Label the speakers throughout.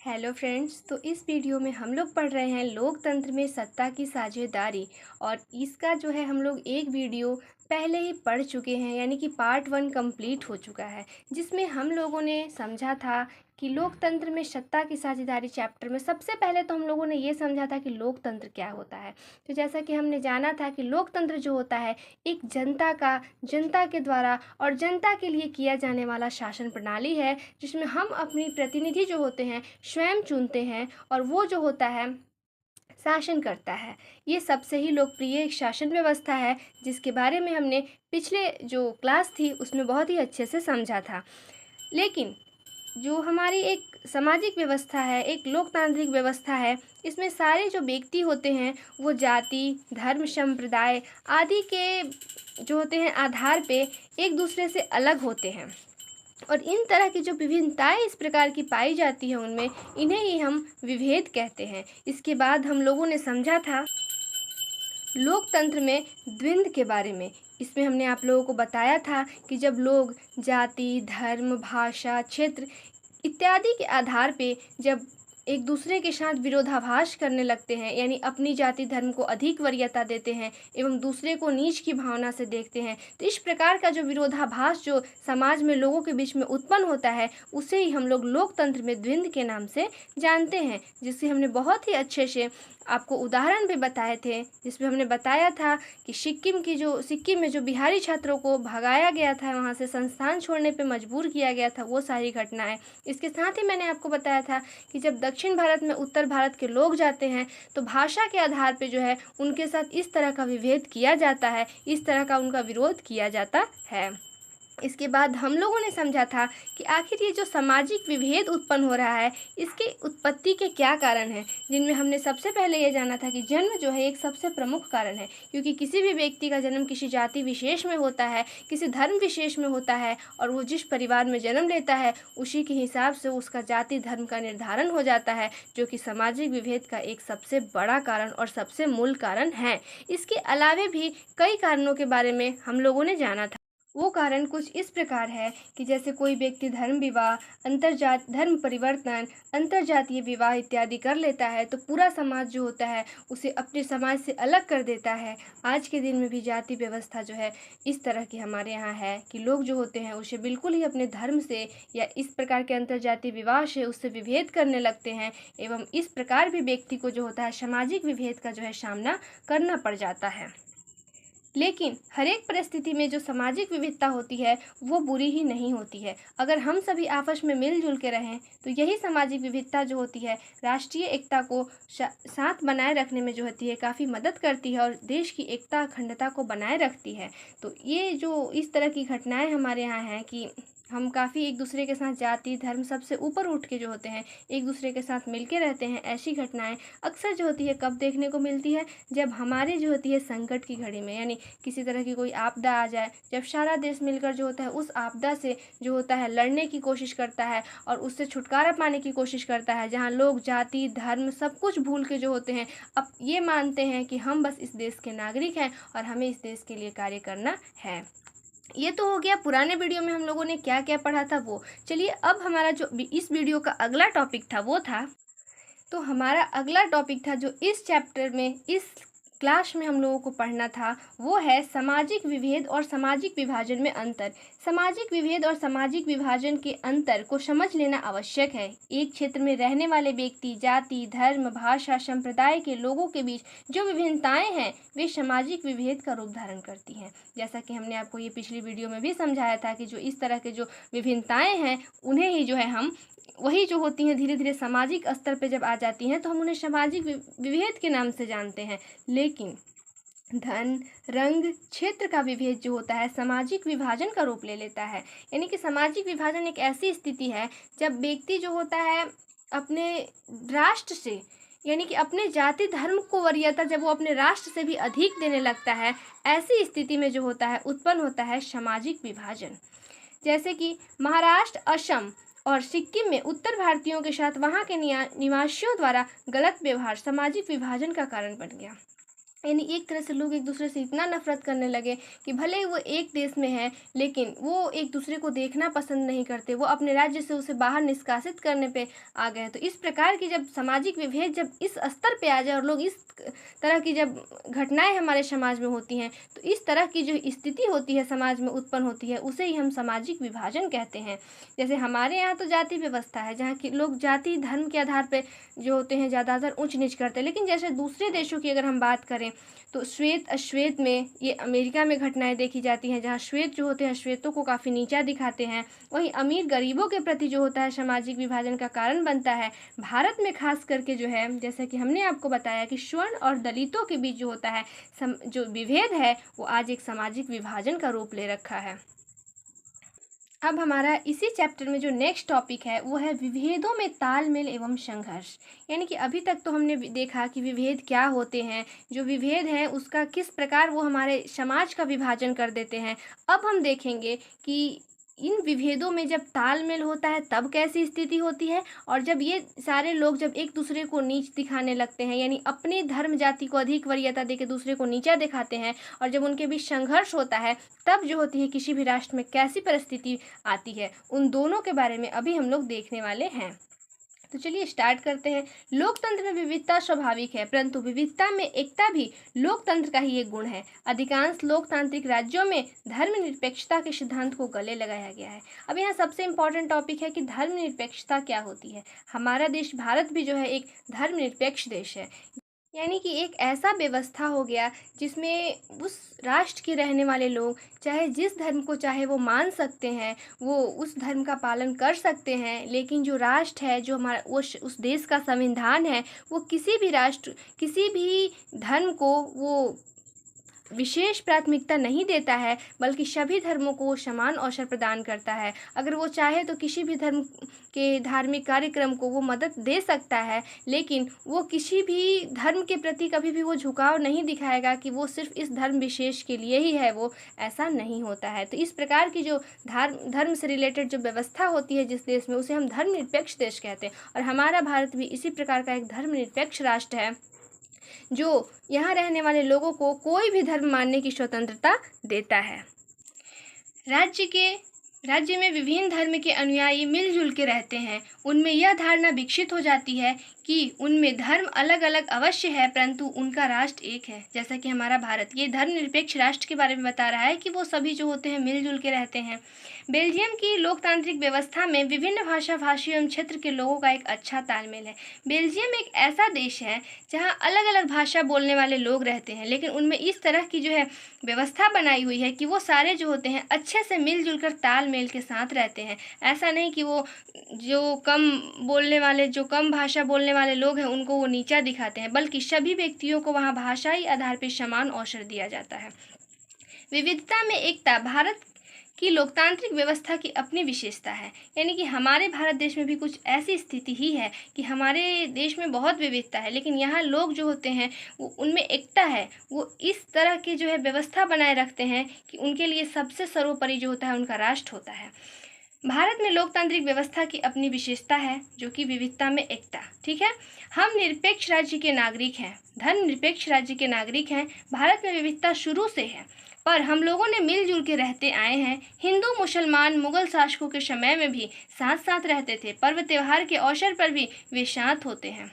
Speaker 1: Hello friends. तो इस video में हम लोग पढ़ रहे हैं लोकतंत्र में सत्ता की साझेदारी। और इसका जो है हम लोग एक वीडियो पहले ही पढ़ चुके हैं, यानी कि पार्ट 1 कंप्लीट हो चुका है, जिसमें हम लोगों ने समझा था कि लोकतंत्र में सत्ता की साझेदारी चैप्टर में सबसे पहले तो हम लोगों ने ये समझा था कि लोकतंत्र क्या होता है। तो जैसा कि हमने जाना था कि लोकतंत्र जो होता है एक जनता के द्वारा और जनता के लिए किया जाने वाला शासन प्रणाली है, जिसमें हम अपनी प्रतिनिधि जो होते हैं स्वयं चुनते हैं और वो जो होता है शासन करता है। ये सबसे ही लोकप्रिय एक शासन व्यवस्था है, जिसके बारे में हमने पिछले जो क्लास थी उसमें बहुत ही अच्छे से समझा था। लेकिन जो हमारी एक सामाजिक व्यवस्था है, एक लोकतांत्रिक व्यवस्था है, इसमें सारे जो व्यक्ति होते हैं वो जाति, धर्म, संप्रदाय आदि के जो होते हैं आधार पे एक दूसरे से अलग होते हैं। और इन तरह की जो विभिन्नताएं इस प्रकार की पाई जाती हैं उनमें, इन्हें ही हम विभेद कहते हैं। इसके बाद हम लोगों ने समझा था लोकतंत्र में द्वंद्व के बारे में। इसमें हमने आप लोगों को बताया था कि जब लोग जाति, धर्म, भाषा, क्षेत्र इत्यादि के आधार पे जब एक दूसरे के साथ विरोधाभास करने लगते हैं, यानी अपनी जाति धर्म को अधिक वरीयता देते हैं एवं दूसरे को नीच की भावना से देखते हैं, तो इस प्रकार का जो विरोधाभास जो समाज में लोगों के बीच में उत्पन्न होता है, उसे ही हम लोग लोकतंत्र में द्वंद्व के नाम से जानते हैं। जिससे हमने बहुत ही अच्छे से आपको उदाहरण भी बताए थे, जिसमें हमने बताया था कि सिक्किम में जो बिहारी छात्रों को भगाया गया था, वहाँ से संस्थान छोड़ने पे मजबूर किया गया था, वो सारी घटनाएं। इसके साथ ही मैंने आपको बताया था कि जब दक्षिण भारत में उत्तर भारत के लोग जाते हैं तो भाषा के आधार पे जो है उनके साथ इस तरह का विभेद किया जाता है, इस तरह का उनका विरोध किया जाता है। इसके बाद हम लोगों ने समझा था कि आखिर ये जो सामाजिक विभेद उत्पन्न हो रहा है, इसके उत्पत्ति के क्या कारण हैं, जिनमें हमने सबसे पहले ये जाना था कि जन्म जो है एक सबसे प्रमुख कारण है, क्योंकि किसी भी व्यक्ति का जन्म किसी जाति विशेष में होता है, किसी धर्म विशेष में होता है, और वो जिस परिवार में जन्म लेता है उसी के हिसाब से उसका जाति धर्म का निर्धारण हो जाता है, जो कि सामाजिक विभेद का एक सबसे बड़ा कारण और सबसे मूल कारण है। इसके अलावे भी कई कारणों के बारे में हम लोगों ने जाना था। वो कारण कुछ इस प्रकार है कि जैसे कोई व्यक्ति धर्म विवाह, धर्म परिवर्तन, अंतरजातीय विवाह इत्यादि कर लेता है तो पूरा समाज जो होता है उसे अपने समाज से अलग कर देता है। आज के दिन में भी जाति व्यवस्था जो है इस तरह की हमारे यहाँ है कि लोग जो होते हैं उसे बिल्कुल ही अपने धर्म से या इस प्रकार के अंतरजातीय विवाह से उससे विभेद करने लगते हैं, एवं इस प्रकार भी व्यक्ति को जो होता है सामाजिक विभेद का जो है सामना करना पड़ जाता है। लेकिन हर एक परिस्थिति में जो सामाजिक विविधता होती है वो बुरी ही नहीं होती है। अगर हम सभी आपस में मिलजुल के रहें तो यही सामाजिक विविधता जो होती है राष्ट्रीय एकता को साथ बनाए रखने में जो होती है काफ़ी मदद करती है और देश की एकता अखंडता को बनाए रखती है। तो ये जो इस तरह की घटनाएं हमारे यहाँ हैं कि हम काफ़ी एक दूसरे के साथ जाति धर्म सबसे ऊपर उठ के जो होते हैं एक दूसरे के साथ मिलके रहते हैं, ऐसी घटनाएं अक्सर जो होती है कब देखने को मिलती है, जब हमारे जो होती है संकट की घड़ी में, यानी किसी तरह की कोई आपदा आ जाए, जब सारा देश मिलकर जो होता है उस आपदा से जो होता है लड़ने की कोशिश करता है और उससे छुटकारा पाने की कोशिश करता है, जहाँ लोग जाति धर्म सब कुछ भूल के जो होते हैं अब ये मानते हैं कि हम बस इस देश के नागरिक हैं और हमें इस देश के लिए कार्य करना है। ये तो हो गया पुराने वीडियो में हम लोगों ने क्या क्या पढ़ा था वो। चलिए अब हमारा जो इस वीडियो का अगला टॉपिक था वो था, तो हमारा अगला टॉपिक था जो इस चैप्टर में इस क्लास में हम लोगों को पढ़ना था, वो है सामाजिक विभेद और सामाजिक विभाजन में अंतर। सामाजिक विभेद और सामाजिक विभाजन के अंतर को समझ लेना आवश्यक है। एक क्षेत्र में रहने वाले व्यक्ति जाति धर्म भाषा संप्रदाय के लोगों के बीच जो विभिन्नताएं हैं वे सामाजिक विभेद का रूप धारण करती हैं। जैसा कि हमने आपको ये पिछली वीडियो में भी समझाया था कि जो इस तरह के जो विभिन्नताएं हैं उन्हें ही जो है हम वही जो होती हैं धीरे धीरे सामाजिक स्तर पे जब आ जाती हैं तो हम उन्हें सामाजिक विभेद के नाम से जानते हैं। लेकिन धन रंग क्षेत्र का विभेद जो होता है सामाजिक विभाजन का रूप ले लेता है। यानी कि सामाजिक विभाजन एक ऐसी स्थिति है जब व्यक्ति जो होता है अपने राष्ट्र से, यानी कि अपने जाति धर्म को वरीयता जब वो अपने राष्ट्र से भी अधिक देने लगता है, ऐसी स्थिति में जो होता है उत्पन्न होता है सामाजिक विभाजन। जैसे कि महाराष्ट्र, असम और सिक्किम में उत्तर भारतीयों के साथ वहां के निवासियों द्वारा गलत व्यवहार सामाजिक विभाजन का कारण बन गया। यानी एक तरह से लोग एक दूसरे से इतना नफरत करने लगे कि भले ही वो एक देश में है, लेकिन वो एक दूसरे को देखना पसंद नहीं करते, वो अपने राज्य से उसे बाहर निष्कासित करने पे आ गए। तो इस प्रकार की जब सामाजिक विभेद जब इस स्तर पे आ जाए और लोग इस तरह की जब घटनाएं हमारे समाज में होती हैं, तो इस तरह की जो स्थिति होती है समाज में उत्पन्न होती है, उसे ही हम सामाजिक विभाजन कहते हैं। जैसे हमारे यहाँ तो जाति व्यवस्था है, जहाँ की लोग जाति धर्म के आधार पर जो होते हैं ज़्यादातर ऊंच नीच करते हैं। लेकिन जैसे दूसरे देशों की अगर हम बात करें, तो श्वेत अश्वेत में, ये अमेरिका में घटनाएं देखी जाती हैं, जहाँ श्वेत जो होते हैं श्वेतों को काफ़ी नीचा दिखाते हैं। वहीं अमीर गरीबों के प्रति जो होता है सामाजिक विभाजन का कारण बनता है। भारत में खास करके जो है, जैसा कि हमने आपको बताया कि स्वर्ण और दलितों के बीच जो होता है जो विभेद है, वो आज एक सामाजिक विभाजन का रूप ले रखा है। अब हमारा इसी चैप्टर में जो नेक्स्ट टॉपिक है वो है विभेदों में तालमेल एवं संघर्ष। यानी कि अभी तक तो हमने देखा कि विभेद क्या होते हैं, जो विभेद है उसका किस प्रकार वो हमारे समाज का विभाजन कर देते हैं। अब हम देखेंगे कि इन विभेदों में जब तालमेल होता है तब कैसी स्थिति होती है, और जब ये सारे लोग जब एक दूसरे को नीच दिखाने लगते हैं, यानी अपने धर्म जाति को अधिक वरीयता देकर दूसरे को नीचा दिखाते हैं, और जब उनके बीच संघर्ष होता है, तब जो होती है किसी भी राष्ट्र में कैसी परिस्थिति आती है, उन दोनों के बारे में अभी हम लोग देखने वाले हैं। तो चलिए स्टार्ट करते हैं। लोकतंत्र में विविधता स्वाभाविक है, परंतु विविधता में एकता भी लोकतंत्र का ही एक गुण है। अधिकांश लोकतांत्रिक राज्यों में धर्मनिरपेक्षता के सिद्धांत को गले लगाया गया है। अब यहाँ सबसे इम्पोर्टेंट टॉपिक है कि धर्मनिरपेक्षता क्या होती है। हमारा देश भारत भी जो है एक धर्मनिरपेक्ष देश है, यानी कि एक ऐसा व्यवस्था हो गया जिसमें उस राष्ट्र के रहने वाले लोग चाहे जिस धर्म को चाहे वो मान सकते हैं, वो उस धर्म का पालन कर सकते हैं। लेकिन जो राष्ट्र है, जो हमारा उस देश का संविधान है, वो किसी भी राष्ट्र किसी भी धर्म को वो विशेष प्राथमिकता नहीं देता है, बल्कि सभी धर्मों को समान अवसर प्रदान करता है। अगर वो चाहे तो किसी भी धर्म के धार्मिक कार्यक्रम को वो मदद दे सकता है, लेकिन वो किसी भी धर्म के प्रति कभी भी वो झुकाव नहीं दिखाएगा कि वो सिर्फ इस धर्म विशेष के लिए ही है, वो ऐसा नहीं होता है। तो इस प्रकार की जो धर्म से रिलेटेड जो व्यवस्था होती है जिस देश में, उसे हम धर्मनिरपेक्ष देश कहते हैं। और हमारा भारत भी इसी प्रकार का एक धर्मनिरपेक्ष राष्ट्र है, जो यहाँ रहने वाले लोगों को कोई भी धर्म मानने की स्वतंत्रता देता है। राज्य में विभिन्न धर्म के अनुयायी मिलजुल के रहते हैं। उनमें यह धारणा विकसित हो जाती है कि उनमें धर्म अलग अलग अवश्य है, परंतु उनका राष्ट्र एक है। जैसा कि हमारा भारत ये धर्मनिरपेक्ष राष्ट्र के बारे में बता रहा है कि वो सभी जो होते हैं मिलजुल के रहते हैं। बेल्जियम की लोकतांत्रिक व्यवस्था में विभिन्न भाषा भाषी एवं क्षेत्र के लोगों का एक अच्छा तालमेल है। बेल्जियम एक ऐसा देश है जहाँ अलग अलग भाषा बोलने वाले लोग रहते हैं, लेकिन उनमें इस तरह की जो है व्यवस्था बनाई हुई है कि वो सारे जो होते हैं अच्छे से मिलजुल कर तालमेल के साथ रहते हैं। ऐसा नहीं कि वो जो कम भाषा बोलने वाले लोग हैं उनको वो नीचा दिखाते हैं, बल्कि सभी व्यक्तियों को वहाँ भाषाई आधार पर समान अवसर दिया जाता है। विविधता में एकता भारत की लोकतांत्रिक व्यवस्था की अपनी विशेषता है। यानी कि हमारे भारत देश में भी कुछ ऐसी स्थिति ही है कि हमारे देश में बहुत विविधता है, लेकिन यहाँ लोग जो होते हैं वो उनमें एकता है। वो इस तरह की जो है व्यवस्था बनाए रखते हैं कि उनके लिए सबसे सर्वोपरि जो होता है उनका राष्ट्र होता है। भारत में लोकतांत्रिक व्यवस्था की अपनी विशेषता है, जो कि विविधता में एकता। ठीक है, हम निरपेक्ष राज्य के नागरिक हैं, धर्मनिरपेक्ष राज्य के नागरिक हैं। भारत में विविधता शुरू से है, पर हम लोगों ने मिलजुल के रहते आए हैं। हिंदू मुसलमान मुगल शासकों के समय में भी साथ साथ रहते थे। पर्व त्योहार के अवसर पर भी वे साथ होते हैं।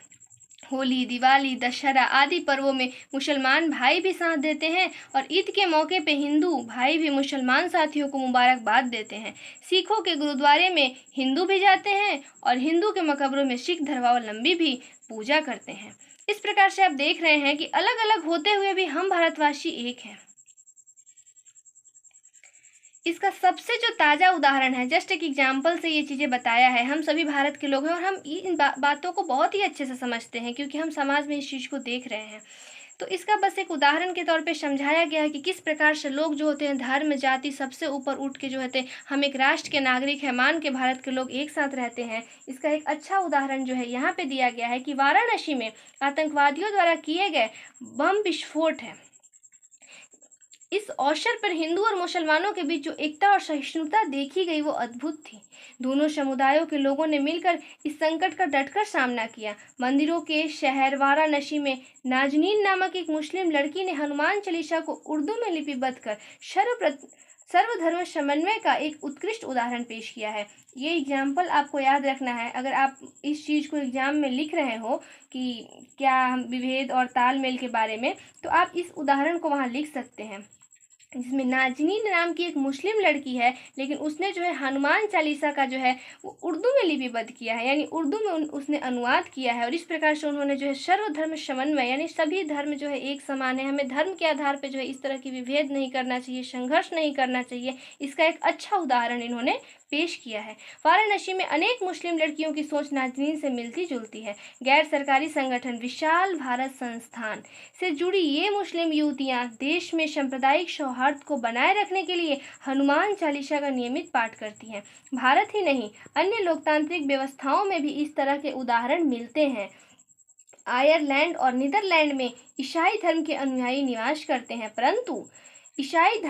Speaker 1: होली, दिवाली, दशहरा आदि पर्वों में मुसलमान भाई भी साथ देते हैं, और ईद के मौके पे हिंदू भाई भी मुसलमान साथियों को मुबारकबाद देते हैं। सिखों के गुरुद्वारे में हिंदू भी जाते हैं, और हिंदू के मकबरों में सिख धर्मावलंबी भी पूजा करते हैं। इस प्रकार से आप देख रहे हैं कि अलग अलग होते हुए भी हम भारतवासी एक हैं। इसका सबसे जो ताज़ा उदाहरण है, जस्ट एक एग्जाम्पल से ये चीज़ें बताया है। हम सभी भारत के लोग हैं और हम इन बातों को बहुत ही अच्छे से समझते हैं, क्योंकि हम समाज में इस चीज़ को देख रहे हैं। तो इसका बस एक उदाहरण के तौर पे समझाया गया है कि किस प्रकार से लोग जो होते हैं धर्म जाति सबसे ऊपर उठ के जो होते हैं हम एक राष्ट्र के नागरिक हैं मान के भारत के लोग एक साथ रहते हैं। इसका एक अच्छा उदाहरण जो है यहाँ पे दिया गया है कि वाराणसी में आतंकवादियों द्वारा किए गए बम विस्फोट है। इस अवसर पर हिंदू और मुसलमानों के बीच जो एकता और सहिष्णुता देखी गई वो अद्भुत थी। दोनों समुदायों के लोगों ने मिलकर इस संकट का डटकर सामना किया। मंदिरों के शहर वाराणसी में नाजनीन नामक एक मुस्लिम लड़की ने हनुमान चालीसा को उर्दू में लिपिबद्ध कर सर्वधर्म समन्वय का एक उत्कृष्ट उदाहरण पेश किया है। ये एग्जाम्पल आपको याद रखना है। अगर आप इस चीज़ को एग्जाम में लिख रहे हो कि क्या हम विभेद और तालमेल के बारे में, तो आप इस उदाहरण को वहाँ लिख सकते हैं, जिसमें नाजनीन नाम की एक मुस्लिम लड़की है, लेकिन उसने जो है हनुमान चालीसा का जो है वो उर्दू में लिपिबद्ध किया है, यानी उर्दू में उसने अनुवाद किया है। और इस प्रकार से उन्होंने जो है सर्वधर्म समन्वय, यानी सभी धर्म जो है एक समान है, हमें धर्म के आधार पर जो है इस तरह की विभेद नहीं करना चाहिए, संघर्ष नहीं करना चाहिए, इसका एक अच्छा उदाहरण इन्होंने पेश किया है। वाराणसी में अनेक मुस्लिम लड़कियों की सोच नाजनीन से मिलती जुलती है। गैर सरकारी संगठन विशाल भारत संस्थान से जुड़ी ये मुस्लिम युवतियां देश में सांप्रदायिक सौहार्द को बनाए रखने के लिए हनुमान चालीसा का नियमित पाठ करती हैं। भारत ही नहीं, अन्य लोकतांत्रिक व्यवस्थाओं में भी इस तरह के उदाहरण मिलते हैं। आयरलैंड और नीदरलैंड में ईसाई धर्म के अनुयायी निवास करते हैं, परंतु ईसाई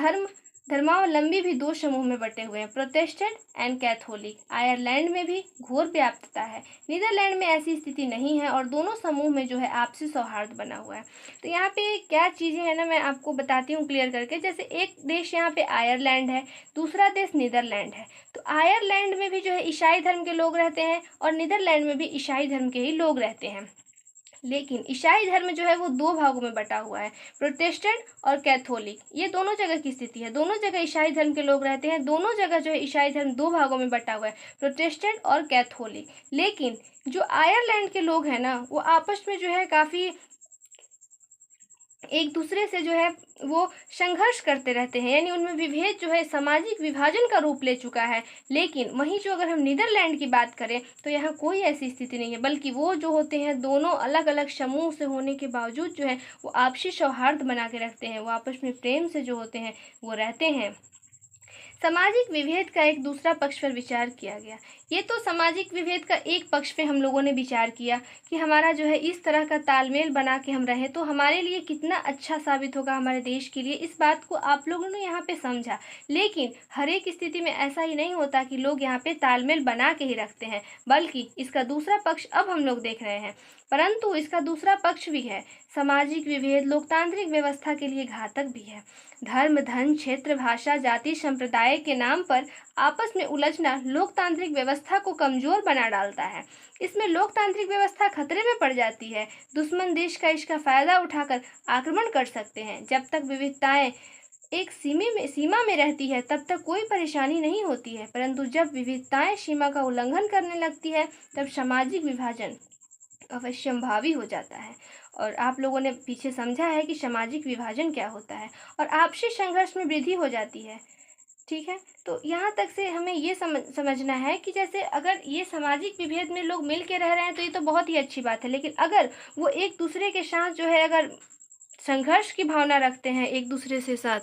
Speaker 1: धर्मावलंबी भी दो समूह में बटे हुए हैं, प्रोटेस्टेंट एंड कैथोलिक। आयरलैंड में भी घोर व्याप्तता है, नीदरलैंड में ऐसी स्थिति नहीं है और दोनों समूह में जो है आपसी सौहार्द बना हुआ है। तो यहाँ पे क्या चीज़ें हैं ना, मैं आपको बताती हूँ क्लियर करके। जैसे एक देश यहाँ पे आयरलैंड है, दूसरा देश नीदरलैंड है। तो आयरलैंड में भी जो है ईसाई धर्म के लोग रहते हैं और नीदरलैंड में भी ईसाई धर्म के ही लोग रहते हैं, लेकिन ईसाई धर्म जो है वो दो भागों में बटा हुआ है, प्रोटेस्टेंट और कैथोलिक। ये दोनों जगह की स्थिति है, दोनों जगह ईसाई धर्म के लोग रहते हैं, दोनों जगह जो है ईसाई धर्म दो भागों में बटा हुआ है, प्रोटेस्टेंट और कैथोलिक। लेकिन जो आयरलैंड के लोग हैं ना, वो आपस में जो है काफ़ी एक दूसरे से जो है वो संघर्ष करते रहते हैं, यानी उनमें विभेद जो है सामाजिक विभाजन का रूप ले चुका है। लेकिन वहीं जो अगर हम नीदरलैंड की बात करें तो यहाँ कोई ऐसी स्थिति नहीं है, बल्कि वो जो होते हैं दोनों अलग अलग समूह से होने के बावजूद जो है वो आपसी सौहार्द बना के रखते हैं, वो आपस में प्रेम से जो होते हैं वो रहते हैं। सामाजिक विभेद का एक दूसरा पक्ष पर विचार किया गया। ये तो सामाजिक विभेद का एक पक्ष पे हम लोगों ने विचार किया कि हमारा जो है इस तरह का तालमेल बना के हम रहें तो हमारे लिए कितना अच्छा साबित होगा, हमारे देश के लिए। इस बात को आप लोगों ने यहाँ पे समझा। लेकिन हर एक स्थिति में ऐसा ही नहीं होता कि लोग यहाँ पे तालमेल बना के ही रखते हैं, बल्कि इसका दूसरा पक्ष अब हम लोग देख रहे हैं। परंतु इसका दूसरा पक्ष भी है। सामाजिक विभेद लोकतांत्रिक व्यवस्था के लिए घातक भी है। धर्म, धन, क्षेत्र, भाषा, जाति, संप्रदाय के नाम पर आपस में उलझना लोकतांत्रिक व्यवस्था को कमजोर बना डालता है। इसमें लोकतांत्रिक व्यवस्था खतरे में पड़ जाती है। दुश्मन देश का इसका फायदा उठाकर आक्रमण कर सकते हैं। जब तक विविधताएं एक सीमा में रहती है तब तक कोई परेशानी नहीं होती है, परंतु जब विविधताएं सीमा का उल्लंघन करने लगती है तब सामाजिक विभाजन अवश्यंभावी हो जाता है। और आप लोगों ने पीछे समझा है कि सामाजिक विभाजन क्या होता है और आपसी संघर्ष में वृद्धि हो जाती है। ठीक है, तो यहाँ तक से हमें ये समझना है कि जैसे अगर ये सामाजिक विभेद में लोग मिल के रह रहे हैं तो ये तो बहुत ही अच्छी बात है, लेकिन अगर वो एक दूसरे के साथ जो है अगर संघर्ष की भावना रखते हैं एक दूसरे से साथ,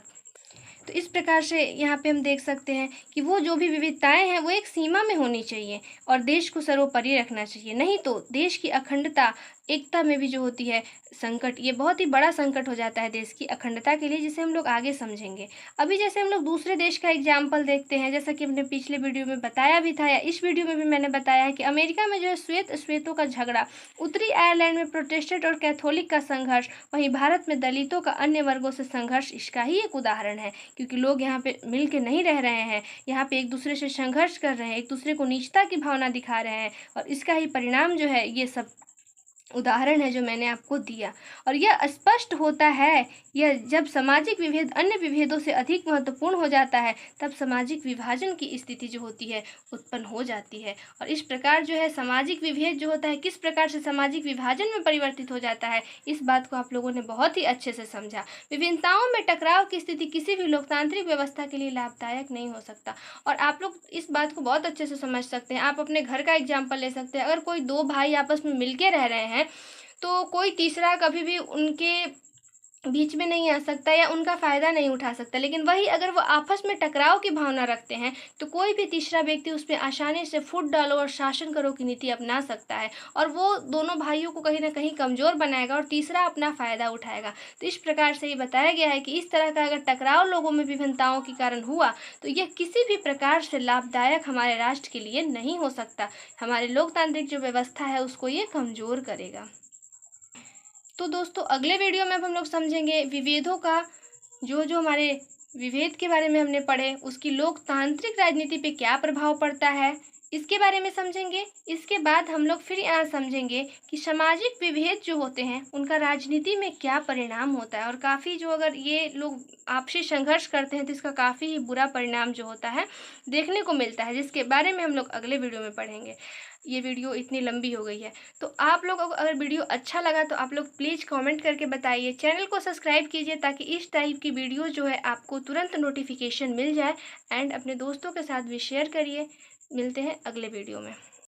Speaker 1: तो इस प्रकार से यहाँ पे हम देख सकते हैं कि वो जो भी विविधताएं हैं वो एक सीमा में होनी चाहिए और देश को सर्वोपरि रखना चाहिए। नहीं तो देश की अखंडता एकता में भी जो होती है संकट, ये बहुत ही बड़ा संकट हो जाता है देश की अखंडता के लिए, जिसे हम लोग आगे समझेंगे। अभी जैसे हम लोग दूसरे देश का एग्जाम्पल देखते हैं, जैसा कि हमने पिछले वीडियो में बताया भी था या इस वीडियो में भी मैंने बताया है कि अमेरिका में जो है श्वेतों का झगड़ा, उत्तरी आयरलैंड में प्रोटेस्टेंट और कैथोलिक का संघर्ष, वहीं भारत में दलितों का अन्य वर्गों से संघर्ष इसका ही एक उदाहरण है। क्योंकि लोग यहाँ पे मिल के नहीं रह रहे हैं, यहाँ पे एक दूसरे से संघर्ष कर रहे हैं, एक दूसरे को नीचता की भावना दिखा रहे हैं, और इसका ही परिणाम जो है ये सब उदाहरण है जो मैंने आपको दिया। और यह स्पष्ट होता है, यह जब सामाजिक विभेद अन्य विभेदों से अधिक महत्वपूर्ण हो जाता है तब सामाजिक विभाजन की स्थिति जो होती है उत्पन्न हो जाती है। और इस प्रकार जो है सामाजिक विभेद जो होता है किस प्रकार से सामाजिक विभाजन में परिवर्तित हो जाता है, इस बात को आप लोगों ने बहुत ही अच्छे से समझा। विभिन्नताओं में टकराव की स्थिति किसी भी लोकतांत्रिक व्यवस्था के लिए लाभदायक नहीं हो सकता, और आप लोग इस बात को बहुत अच्छे से समझ सकते हैं। आप अपने घर का एग्जाम्पल ले सकते हैं। अगर कोई दो भाई आपस में मिल के रह रहे हैं तो कोई तीसरा कभी भी उनके बीच में नहीं आ सकता या उनका फ़ायदा नहीं उठा सकता। लेकिन वही अगर वो आपस में टकराव की भावना रखते हैं, तो कोई भी तीसरा व्यक्ति उस पे आसानी से फूट डालो और शासन करो की नीति अपना सकता है, और वो दोनों भाइयों को कहीं न कहीं कमज़ोर बनाएगा और तीसरा अपना फ़ायदा उठाएगा। तो इस प्रकार से ये बताया गया है कि इस तरह का अगर टकराव लोगों में विभिन्नताओं के कारण हुआ, तो यह किसी भी प्रकार से लाभदायक हमारे राष्ट्र के लिए नहीं हो सकता। हमारे लोकतांत्रिक जो व्यवस्था है उसको ये कमज़ोर करेगा। तो दोस्तों अगले वीडियो में अब हम लोग समझेंगे विभेदों का, जो जो हमारे विभेद के बारे में हमने पढ़े उसकी लोकतांत्रिक राजनीति पे क्या प्रभाव पड़ता है, इसके बारे में समझेंगे। इसके बाद हम लोग फिर यहाँ समझेंगे कि सामाजिक विभेद जो होते हैं उनका राजनीति में क्या परिणाम होता है, और काफ़ी जो अगर ये लोग आपसी संघर्ष करते हैं तो इसका काफ़ी ही बुरा परिणाम जो होता है देखने को मिलता है, जिसके बारे में हम लोग अगले वीडियो में पढ़ेंगे। ये वीडियो इतनी लंबी हो गई है, तो आप लोग अगर वीडियो अच्छा लगा तो आप लोग प्लीज़ कमेंट करके बताइए। चैनल को सब्सक्राइब कीजिए ताकि इस टाइप की वीडियो जो है आपको तुरंत नोटिफिकेशन मिल जाए, एंड अपने दोस्तों के साथ भी शेयर करिए। मिलते हैं अगले वीडियो में।